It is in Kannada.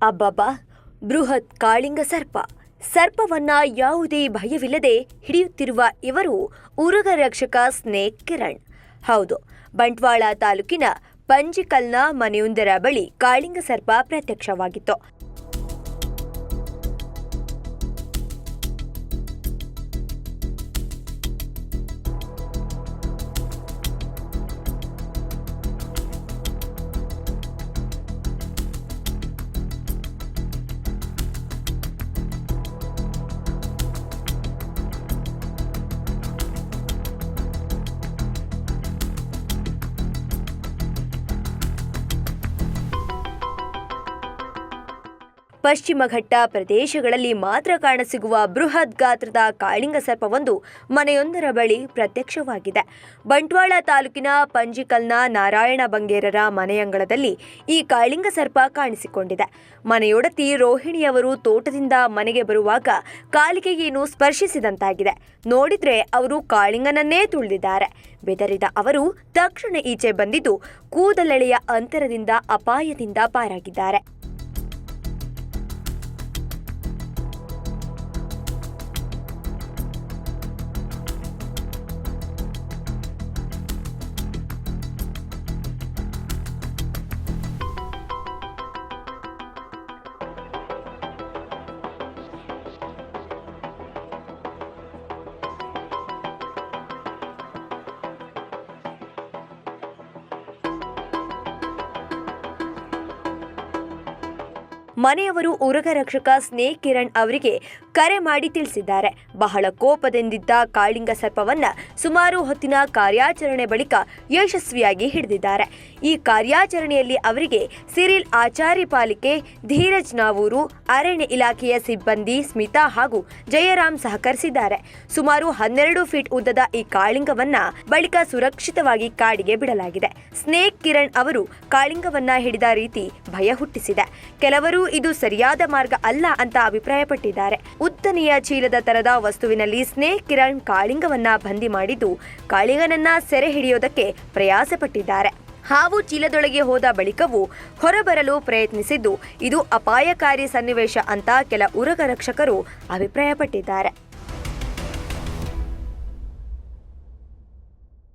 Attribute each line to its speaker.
Speaker 1: ಅಬ್ಬಬ್ಬಾ, ಬೃಹತ್ ಕಾಳಿಂಗ ಸರ್ಪ. ಸರ್ಪವನ್ನ ಯಾವುದೇ ಭಯವಿಲ್ಲದೆ ಹಿಡಿಯುತ್ತಿರುವ ಇವರು ಉರುಗ ರಕ್ಷಕ ಸ್ನೇಕ್ ಕಿರಣ್. ಹೌದು, ಬಂಟ್ವಾಳ ತಾಲೂಕಿನ ಪಂಜಿಕಲ್ನ ಮನೆಯೊಂದರ ಬಳಿ ಕಾಳಿಂಗ ಸರ್ಪ ಪ್ರತ್ಯಕ್ಷವಾಗಿತ್ತು. ಪಶ್ಚಿಮ ಘಟ್ಟ ಪ್ರದೇಶಗಳಲ್ಲಿ ಮಾತ್ರ ಕಾಣಸಿಗುವ ಬೃಹತ್ ಗಾತ್ರದ ಕಾಳಿಂಗ ಸರ್ಪವೊಂದು ಮನೆಯೊಂದರ ಬಳಿ ಪ್ರತ್ಯಕ್ಷವಾಗಿದೆ. ಬಂಟ್ವಾಳ ತಾಲೂಕಿನ ಪಂಜಿಕಲ್ನ ನಾರಾಯಣ ಬಂಗೇರರ ಮನೆಯಂಗಳದಲ್ಲಿ ಈ ಕಾಳಿಂಗ ಸರ್ಪ ಕಾಣಿಸಿಕೊಂಡಿದೆ. ಮನೆಯೊಡತಿ ರೋಹಿಣಿಯವರು ತೋಟದಿಂದ ಮನೆಗೆ ಬರುವಾಗ ಕಾಲಿಗೆ ಏನು ಸ್ಪರ್ಶಿಸಿದಂತಾಗಿದೆ. ನೋಡಿದ್ರೆ ಅವರು ಕಾಳಿಂಗನನ್ನೇ ತುಳಿದಿದ್ದಾರೆ. ಬೆದರಿದ ಅವರು ತಕ್ಷಣ ಈಚೆ ಬಂದಿದ್ದು ಕೂದಲೆಳೆಯ ಅಂತರದಿಂದ ಅಪಾಯದಿಂದ ಪಾರಾಗಿದ್ದಾರೆ. ಮನೆಯವರು ಉರುಗ ರಕ್ಷಕ ಸ್ನೇಕ್ ಕಿರಣ್ ಅವರಿಗೆ ಕರೆ ಮಾಡಿ ತಿಳಿಸಿದ್ದಾರೆ. ಬಹಳ ಕೋಪದಿಂದಿದ್ದ ಕಾಳಿಂಗ ಸರ್ಪವನ್ನ ಸುಮಾರು ಹೊತ್ತಿನ ಕಾರ್ಯಾಚರಣೆ ಬಳಿಕ ಯಶಸ್ವಿಯಾಗಿ ಹಿಡಿದಿದ್ದಾರೆ. ಈ ಕಾರ್ಯಾಚರಣೆಯಲ್ಲಿ ಅವರಿಗೆ ಸಿರಿಲ್ ಆಚಾರಿ ಪಾಲಿಕೆ, ಧೀರಜ್ ನಾವೂರು, ಅರಣ್ಯ ಇಲಾಖೆಯ ಸಿಬ್ಬಂದಿ ಸ್ಮಿತಾ ಹಾಗೂ ಜಯರಾಮ್ ಸಹಕರಿಸಿದ್ದಾರೆ. ಸುಮಾರು 12 ಫೀಟ್ ಉದ್ದದ ಈ ಕಾಳಿಂಗವನ್ನ ಬಳಿಕ ಸುರಕ್ಷಿತವಾಗಿ ಕಾಡಿಗೆ ಬಿಡಲಾಗಿದೆ. ಸ್ನೇಕ್ ಕಿರಣ್ ಅವರು ಕಾಳಿಂಗವನ್ನ ಹಿಡಿದ ರೀತಿ ಭಯ ಹುಟ್ಟಿಸಿದೆ. ಕೆಲವರು ಇದು ಸರಿಯಾದ ಮಾರ್ಗ ಅಲ್ಲ ಅಂತ ಅಭಿಪ್ರಾಯಪಟ್ಟಿದ್ದಾರೆ. ಉದ್ದನೆಯ ಚೀಲದ ತರದ ವಸ್ತುವಿನಲ್ಲಿ ಸ್ನೇಕ್ ಕಿರಣ್ ಕಾಳಿಂಗವನ್ನ ಬಂದಿ ಮಾಡಿದ್ದು ಕಾಳಿಂಗನನ್ನ ಸೆರೆ ಹಿಡಿಯೋದಕ್ಕೆ ಪ್ರಯಾಸ ಪಟ್ಟಿದ್ದಾರೆ. ಹಾವು ಚೀಲದೊಳಗೆ ಹೋದ ಬಳಿಕವೂ ಹೊರಬರಲು ಪ್ರಯತ್ನಿಸಿದ್ದು ಇದು ಅಪಾಯಕಾರಿ ಸನ್ನಿವೇಶ ಅಂತ ಕೆಲ ಉರುಗ ರಕ್ಷಕರು ಅಭಿಪ್ರಾಯಪಟ್ಟಿದ್ದಾರೆ.